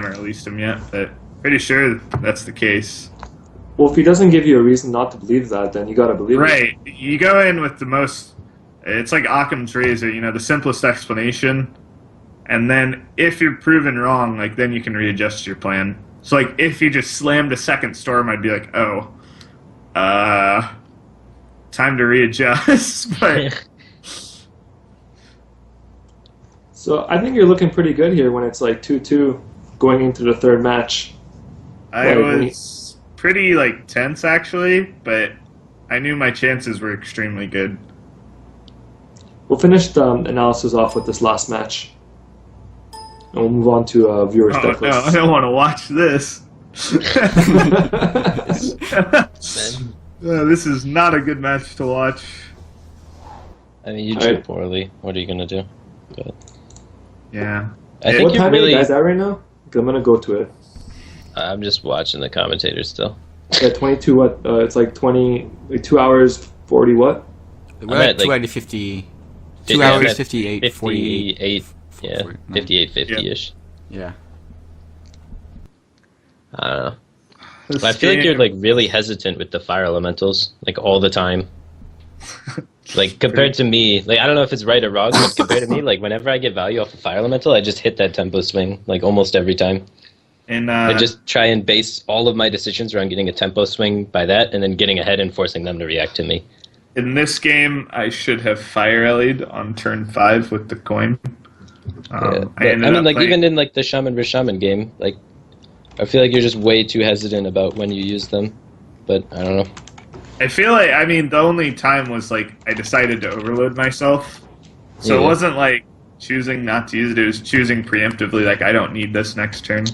haven't released him yet, but pretty sure that's the case. Well, if he doesn't give you a reason not to believe that, then you gotta believe it. Right. You go in with the most... It's like Occam's razor, the simplest explanation. And then if you're proven wrong, like, then you can readjust your plan. So, like, if you just slammed a second storm, I'd be like, oh, time to readjust. But So I think you're looking pretty good here when it's like 2-2 going into the third match. I was pretty, like, tense, actually, but I knew my chances were extremely good. We'll finish the analysis off with this last match. And we'll move on to viewers' deck no, lists. I don't want to watch this. This is not a good match to watch. I mean, you drew poorly. What are you going to do? But Yeah. I think what you're time really... are you guys at right now? 'Cause I'm going to go to it. I'm just watching the commentators still. Yeah, 22 what? It's like 2 hours, 40 what? We're at 2 hours 50... 2 hours, 58, 58, yeah, 58, 50-ish. Yeah. I don't know. But I feel like you're, like, really hesitant with the fire elementals, like, all the time. Like, compared to me, like, I don't know if it's right or wrong, but compared to me, like, whenever I get value off a fire elemental, I just hit that tempo swing, like, almost every time. And I just try and base all of my decisions around getting a tempo swing by that, and then getting ahead and forcing them to react to me. in this game, I should have Fire Allied on turn 5 with the coin. I mean, like, even in, like, the Shaman vs. Shaman game, like, I feel like you're just way too hesitant about when you use them, but I don't know. I feel like, I mean, the only time was, like, I decided to overload myself. So It wasn't, like, choosing not to use it. It was choosing preemptively, like, I don't need this next turn.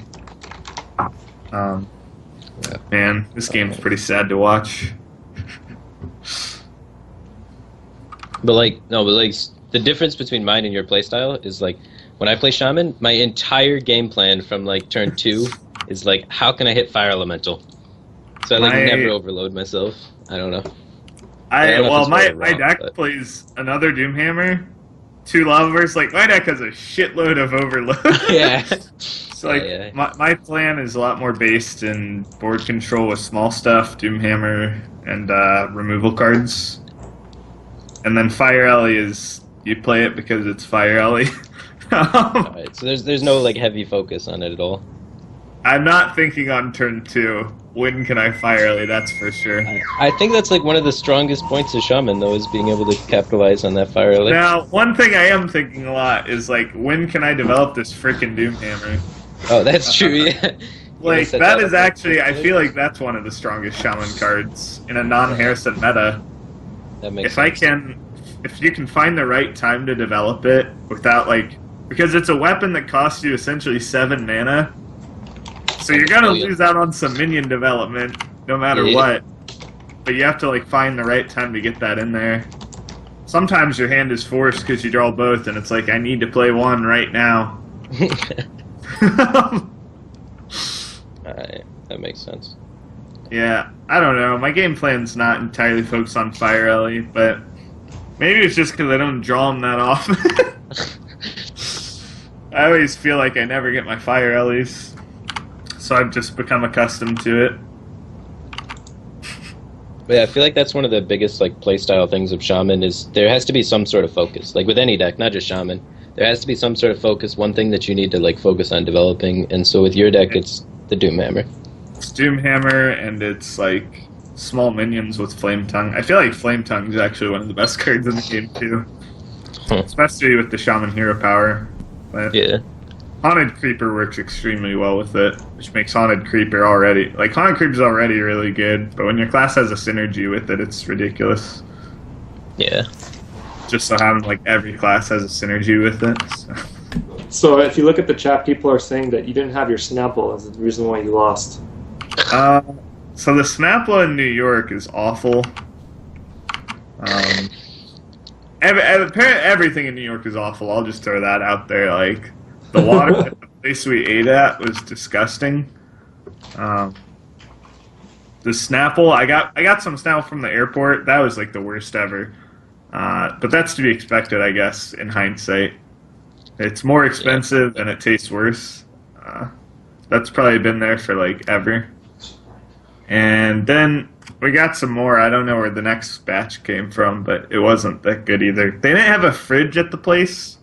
Man, this game's pretty sad to watch. But, like, the difference between mine and your playstyle is, like, when I play Shaman, my entire game plan from, like, turn 2 is, like, how can I hit Fire Elemental? So I, like, never overload myself. I don't know. My deck plays another Doomhammer, 2 Lavaverse. Like, my deck has a shitload of overload. Yeah. So, like, my plan is a lot more based in board control with small stuff, Doomhammer, and removal cards. And then Fire Alley is, you play it because it's Fire Alley. Alright, so there's no, like, heavy focus on it at all. I'm not thinking on turn 2, when can I Fire Alley, that's for sure. I think that's, like, one of the strongest points of Shaman, though, is being able to capitalize on that Fire Alley. Now, one thing I am thinking a lot is, like, when can I develop this frickin' Doomhammer? Oh, that's true, yeah. Like, that is actually, I feel like that's one of the strongest Shaman cards in a non-Harrison meta. That makes sense. If you can find the right time to develop it without, like, because it's a weapon that costs you essentially 7 mana, so you're gonna lose out on some minion development no matter what. But you have to, like, find the right time to get that in there. Sometimes your hand is forced because you draw both, and it's like, I need to play one right now. Alright, that makes sense. Yeah, I don't know. My game plan's not entirely focused on Fire Alley, but maybe it's just because I don't draw them that often. I always feel like I never get my Fire Alleys, so I've just become accustomed to it. But yeah, I feel like that's one of the biggest, like, playstyle things of Shaman is there has to be some sort of focus. Like, with any deck, not just Shaman. There has to be some sort of focus, one thing that you need to, like, focus on developing, and so with your deck, it's the Doomhammer. It's Doomhammer, and it's, like, small minions with Flame Tongue. I feel like Flame Tongue is actually one of the best cards in the game, too. Especially with the Shaman Hero Power. But yeah. Haunted Creeper works extremely well with it, which makes Haunted Creeper already... Like, Haunted Creeper's already really good, but when your class has a synergy with it, it's ridiculous. Yeah. Just so having, like, every class has a synergy with it. So if you look at the chat, people are saying that you didn't have your Snapple as the reason why you lost. So the Snapple in New York is awful. Everything in New York is awful. I'll just throw that out there. Like, the water at the place we ate at was disgusting. The Snapple, I got some Snapple from the airport. That was, like, the worst ever. But that's to be expected, I guess, in hindsight. It's more expensive and it tastes worse. That's probably been there for like ever. And then we got some more. I don't know where the next batch came from, but it wasn't that good either. They didn't have a fridge at the place,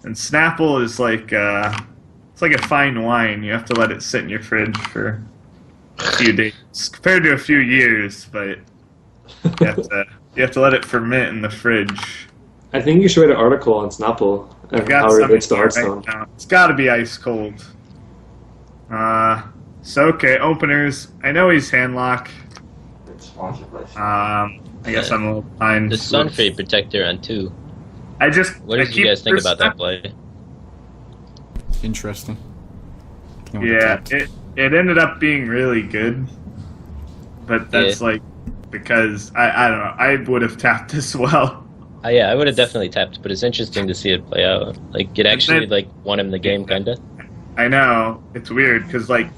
and Snapple is like it's like a fine wine. You have to let it sit in your fridge for a few days, compared to a few years. But you have to let it ferment in the fridge. I think you should write an article on Snapple and how it relates to Hearthstone. Right, it's got to be ice cold. So okay, openers. I know he's handlock. I guess I'm a little behind. The Sunfade Protector on 2. What did you guys think about that play? Interesting. Yeah, it ended up being really good, but that's like because I don't know. I would have tapped as well. Yeah, I would have definitely tapped, but it's interesting to see it play out. Like it actually like won him the game, kinda. I know it's weird because like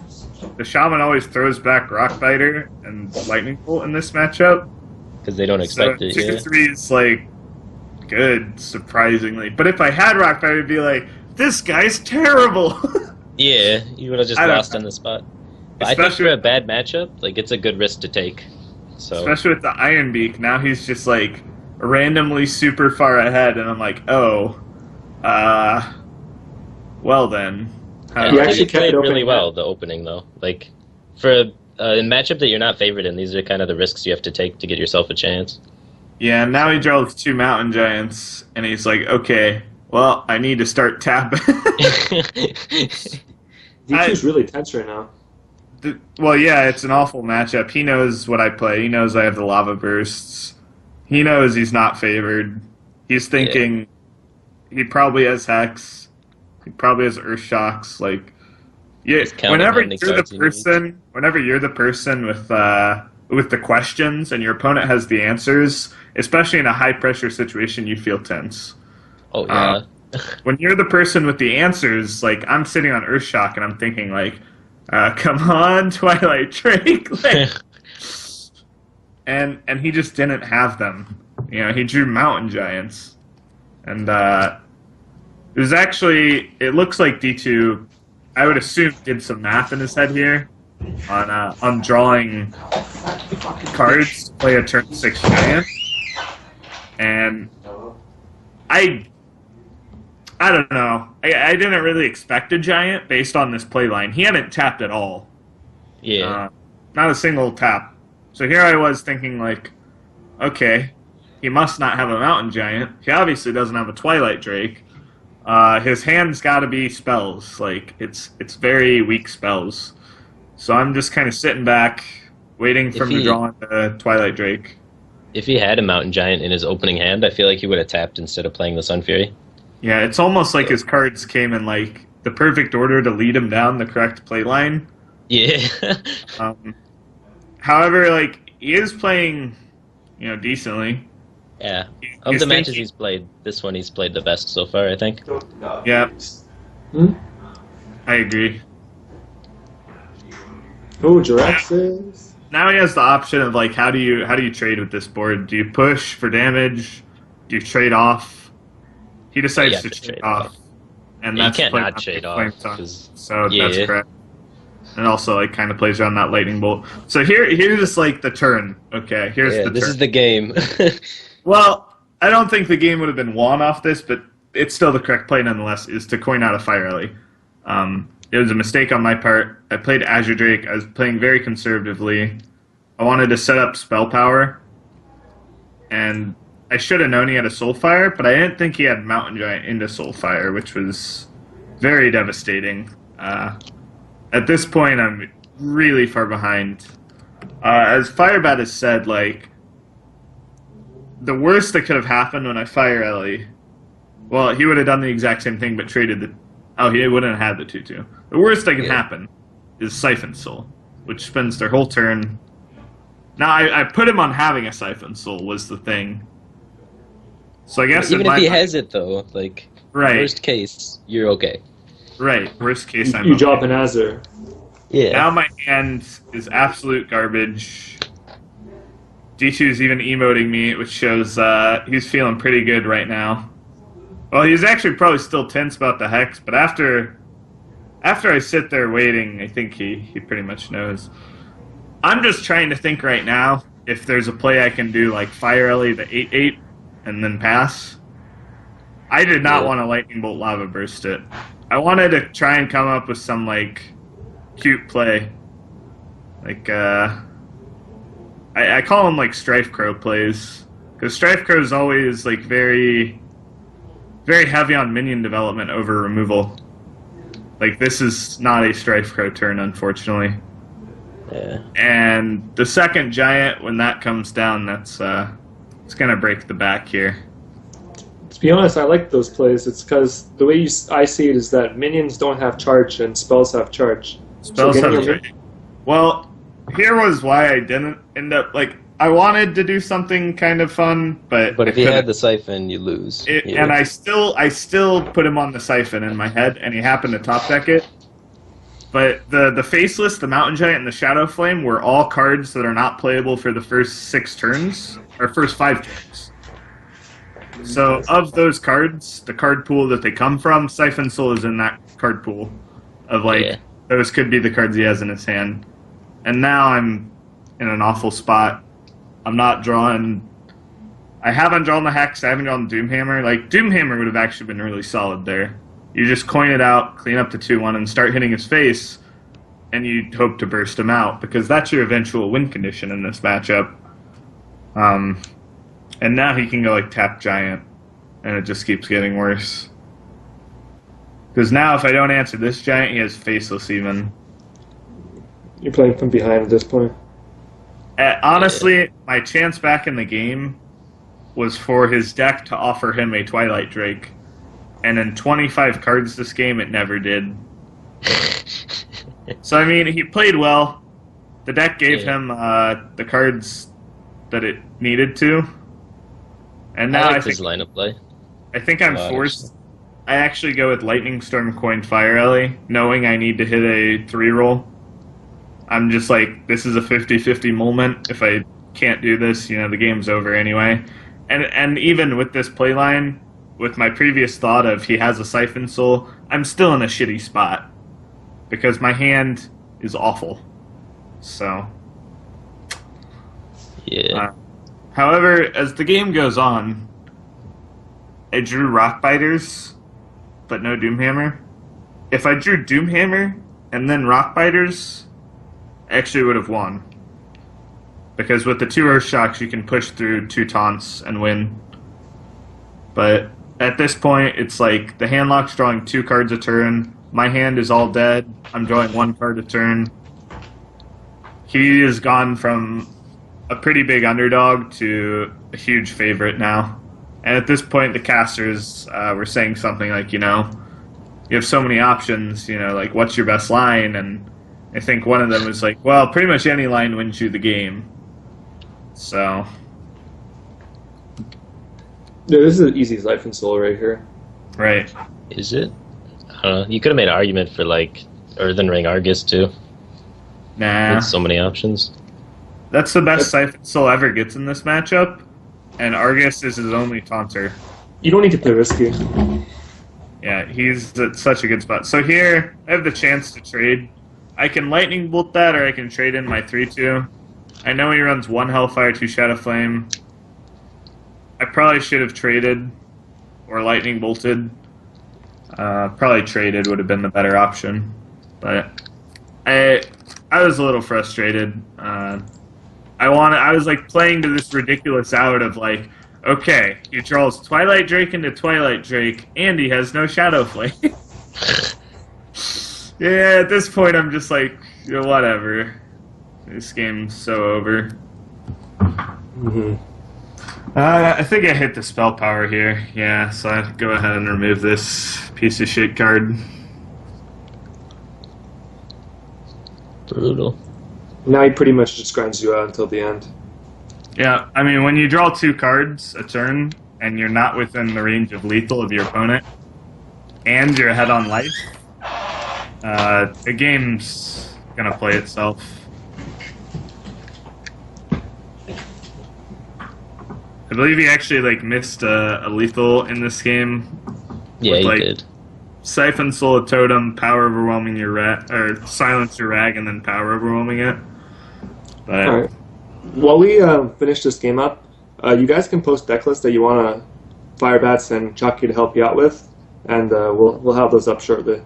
the Shaman always throws back Rockbiter and Lightning Bolt in this matchup because they don't expect it. 2-3 is like good, surprisingly. But if I had Rockbiter, it'd be like, this guy's terrible. Yeah, you would have just lost on the spot. But I think for a bad matchup, like it's a good risk to take. So especially with the Iron Beak, now he's just like randomly super far ahead, and I'm like, oh, well then. He actually played really well the opening though. Like for a matchup that you're not favored in, these are kind of the risks you have to take to get yourself a chance. Yeah, and now he draws 2 Mountain Giants, and he's like, okay, well, I need to start tapping. D2's really tense right now. Well, yeah, it's an awful matchup. He knows what I play. He knows I have the Lava Bursts. He knows he's not favored. He's thinking he probably has Hex. He probably has Earth Shocks. Like, yeah, whenever you're the person with the questions and your opponent has the answers, especially in a high pressure situation, you feel tense. Oh yeah. When you're the person with the answers, like I'm sitting on Earthshock and I'm thinking like, come on, Twilight Drake, like, and he just didn't have them. You know, he drew Mountain Giants, and it was actually, it looks like D2, I would assume, did some math in his head here on drawing cards to play a turn 6 Giant, and I don't know. I didn't really expect a Giant based on this play line. He hadn't tapped at all. Yeah. Not a single tap. So here I was thinking, like, okay, he must not have a Mountain Giant. He obviously doesn't have a Twilight Drake. His hand's got to be spells. Like, it's very weak spells. So I'm just kind of sitting back, waiting for him to draw the Twilight Drake. If he had a Mountain Giant in his opening hand, I feel like he would have tapped instead of playing the Sun Fury. Yeah, it's almost like his cards came in like the perfect order to lead him down the correct play line. Yeah. However, like he is playing, you know, decently. Yeah. Of the matches he's played, this one he's played the best so far, I think. Yeah. I agree. Oh, Jiraxis. Now he has the option of like, how do you trade with this board? Do you push for damage? Do you trade off? He decides to trade off, and that's you can't not trade off. So that's correct. And also, like, kind of plays around that Lightning Bolt. So here's like the turn. Okay, here's the turn. This is the game. Well, I don't think the game would have been won off this, but it's still the correct play nonetheless. Is to coin out a Fire Alley. It was a mistake on my part. I played Azure Drake. I was playing very conservatively. I wanted to set up spell power, and I should have known he had a Soulfire, but I didn't think he had Mountain Giant into Soulfire, which was very devastating. At this point, I'm really far behind. As Firebat has said, like, the worst that could have happened when I Fire Ellie, well, he would have done the exact same thing, but traded the... Oh, he wouldn't have had the 2-2. The worst that can happen is Siphon Soul, which spends their whole turn... Now, I put him on having a Siphon Soul was the thing. So I guess even if he has it though, like worst case, you're okay. Right, worst case, you drop an Azure. Yeah. Now my hand is absolute garbage. D2 is even emoting me, which shows he's feeling pretty good right now. Well, he's actually probably still tense about the Hex, but after after I sit there waiting, I think he pretty much knows. I'm just trying to think right now if there's a play I can do like Fire Ellie the 8/8 and then pass. I did not want to Lightning Bolt Lava Burst it. I wanted to try and come up with some like cute play. Like I call them like Strife Crow plays, because Strife Crow is always like very heavy on minion development over removal. Like this is not a Strife Crow turn, unfortunately. Yeah. And the second giant, when that comes down, that's it's gonna break the back here. To be honest, I like those plays. It's because the way I see it is that minions don't have charge and spells have charge. Spells have charge. Well, here was why I didn't end up like. I wanted to do something kind of fun, but if you had the siphon, you lose. And I still put him on the siphon in my head, and he happened to top deck it. But the Faceless, the Mountain Giant, and the Shadow Flame were all cards that are not playable for the first 6 turns, or first 5 turns. So of those cards, the card pool that they come from, Siphon Soul is in that card pool. Of like, those could be the cards he has in his hand. And now I'm in an awful spot. I'm not drawing... I haven't drawn the Hex, I haven't drawn Doomhammer. Like, Doomhammer would have actually been really solid there. You just coin it out, clean up the 2/1, and start hitting his face, and you hope to burst him out, because that's your eventual win condition in this matchup. And now he can go like tap Giant, and it just keeps getting worse. Because now if I don't answer this Giant, he has Faceless even. You're playing from behind at this point. Honestly, my chance back in the game was for his deck to offer him a Twilight Drake. And in 25 cards this game, it never did. So, I mean, he played well. The deck gave him the cards that it needed to. And now I think his lineup play. I think I'm forced. I actually go with Lightning Storm Coined Fire Ellie, knowing I need to hit a 3-roll. I'm just like, this is a 50-50 moment. If I can't do this, you know, the game's over anyway. And even with this playline, with my previous thought of he has a Siphon Soul, I'm still in a shitty spot. Because my hand is awful. So. Yeah. However, as the game goes on, I drew Rockbiters, but no Doomhammer. If I drew Doomhammer and then Rockbiters, I actually would have won. Because with the 2 Earthshocks, you can push through 2 taunts and win. But at this point, it's like the Handlock's drawing 2 cards a turn. My hand is all dead. I'm drawing 1 card a turn. He has gone from a pretty big underdog to a huge favorite now. And at this point, the casters were saying something like, you know, you have so many options, you know, like, what's your best line? And I think one of them was like, well, pretty much any line wins you the game. So. Yeah, this is an easy Siphon Soul right here. Right. Is it? I don't know. You could have made an argument for, like, Earthen Ring Argus, too. Nah. With so many options. That's the best Siphon Soul ever gets in this matchup, and Argus is his only taunter. You don't need to play risky. Yeah, he's at such a good spot. So here, I have the chance to trade. I can Lightning Bolt that, or I can trade in my 3/2. I know he runs 1 Hellfire, 2 Shadow Flame. I probably should have traded, or Lightning Bolted. Probably traded would have been the better option, but I was a little frustrated. I was like playing to this ridiculous out of like, okay, he draws Twilight Drake into Twilight Drake, and he has no Shadow Flame. Yeah, at this point I'm just like, you know, whatever. This game's so over. Mm-hmm. I think I hit the spell power here. Yeah, so I go ahead and remove this piece of shit card. Brutal. Now he pretty much just grinds you out until the end. Yeah, I mean, when you draw 2 cards a turn, and you're not within the range of lethal of your opponent, and you're ahead on life, the game's gonna play itself. I believe he actually like missed a lethal in this game. Yeah, he like did. Siphon Soul of Totem, Power Overwhelming your or Silence your Rag, and then Power Overwhelming it. But All right. While we finish this game up, you guys can post deck lists that you want Firebats and Chakki to help you out with, and we'll have those up shortly.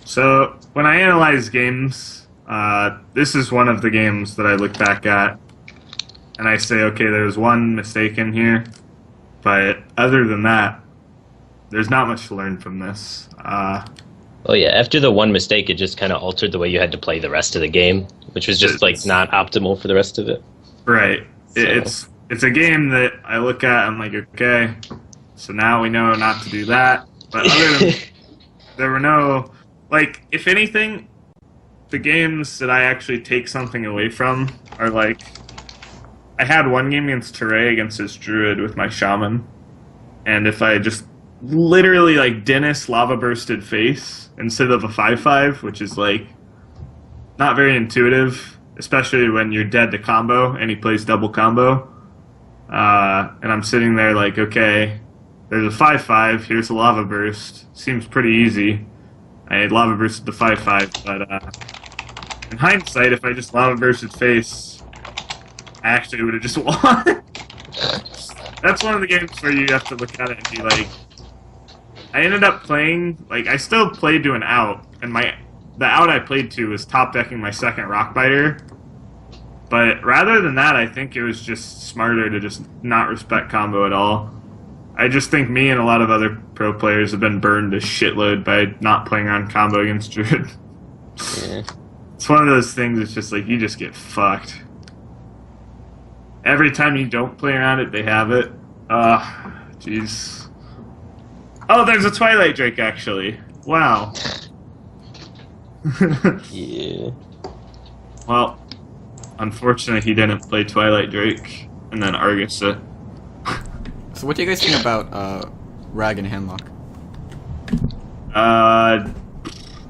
So when I analyze games, this is one of the games that I look back at, and I say, okay, there's one mistake in here, but other than that, there's not much to learn from this. Oh yeah, after the one mistake, it just kind of altered the way you had to play the rest of the game, which was just like not optimal for the rest of it. Right. So. It's a game that I look at, I'm like, okay, so now we know not to do that. But other than there were no, like, if anything, the games that I actually take something away from are like, I had one game against Teray against this Druid with my Shaman, and if I just literally like Dennis Lava Bursted Face instead of a 5/5, which is like not very intuitive, especially when you're dead to combo and he plays double combo. And I'm sitting there like, okay, there's a 5/5, here's a Lava Burst. Seems pretty easy. I had Lava Bursted the 5/5, but in hindsight, if I just Lava Bursted Face, I actually would have just won. That's one of the games where you have to look at it and be like, I ended up playing, like, I still played to an out, and the out I played to was top decking my second Rockbiter. But rather than that, I think it was just smarter to just not respect combo at all. I just think me and a lot of other pro players have been burned a shitload by not playing on combo against Druid. Yeah. It's one of those things, it's just like, you just get fucked. Every time you don't play around it, they have it. Jeez. Oh, there's a Twilight Drake, actually. Wow. Yeah. Well, unfortunately, he didn't play Twilight Drake, and then Argus it. So what do you guys think about Rag and Handlock? I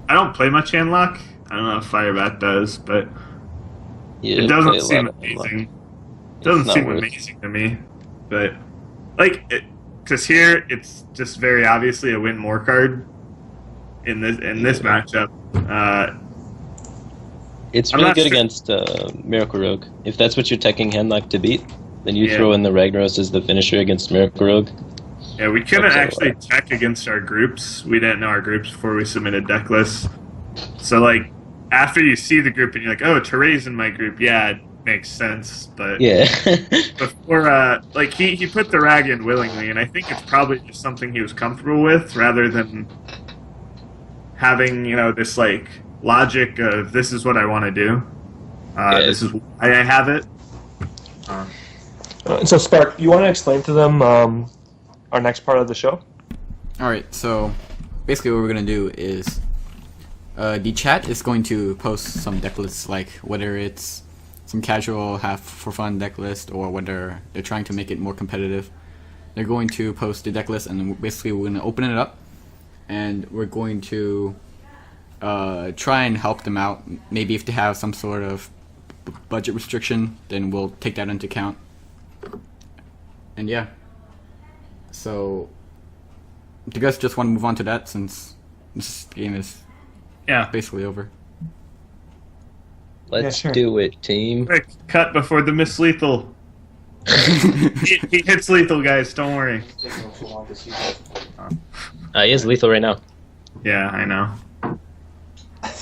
don't play much Handlock. I don't know if Firebat does, but Yeah, it play doesn't a seem lot of Handlock. amazing. It doesn't not seem worth- amazing to me, but like, because here it's just very obviously a win more card in this matchup. It's I'm really not good sure- against Miracle Rogue. If that's what you're teching Handlock to beat, then you Yeah. throw in the Ragnaros as the finisher against Miracle Rogue. Yeah, we couldn't Okay, actually well. check against our groups. We didn't know our groups before we submitted deck lists. So, like, after you see the group and you're like, oh, Teray's in my group, yeah, it makes sense. But Yeah. before, like, he put the Rag in willingly, and I think it's probably just something he was comfortable with rather than having, you know, this, like, logic of this is what I want to do. This is why I have it. So, SpArk, you want to explain to them our next part of the show? Alright, so basically what we're going to do is the chat is going to post some deck lists, like whether it's some casual half for fun deck list or whether they're trying to make it more competitive. They're going to post the deck list, and basically we're going to open it up and we're going to try and help them out. Maybe if they have some sort of budget restriction, then we'll take that into account. And yeah, so do you guys just want to move on to that since this game is basically over? Let's sure. do it, team. Quick, cut before the miss lethal. he hits lethal, guys, don't worry. He is lethal right now. Yeah, I know.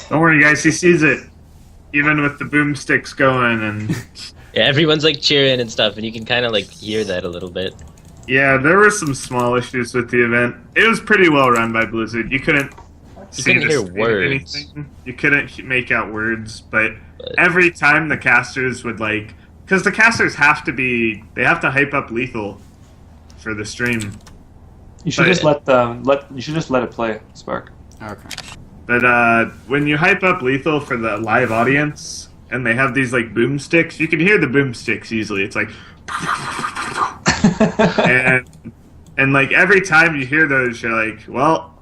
Don't worry, guys, he sees it. Even with the boomsticks going, and Yeah, everyone's like cheering and stuff, and you can kind of like hear that a little bit. yeah, there were some small issues with the event. It was pretty well run by Blizzard. You couldn't see couldn't the hear screen of words. anything. You couldn't make out words, but every time the casters would like, because the casters have to hype up lethal for the stream. You should just let it play, SpArk. Okay. But when you hype up lethal for the live audience, and they have these like boomsticks, you can hear the boomsticks easily. It's like, and like every time you hear those, you're like, well,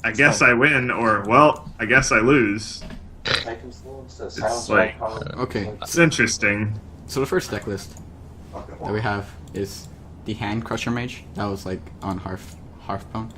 I guess I win, or well, I guess I lose. It's like, Okay. it's interesting. So the first deck list that we have is the hand crusher mage that was like on Hearthstone.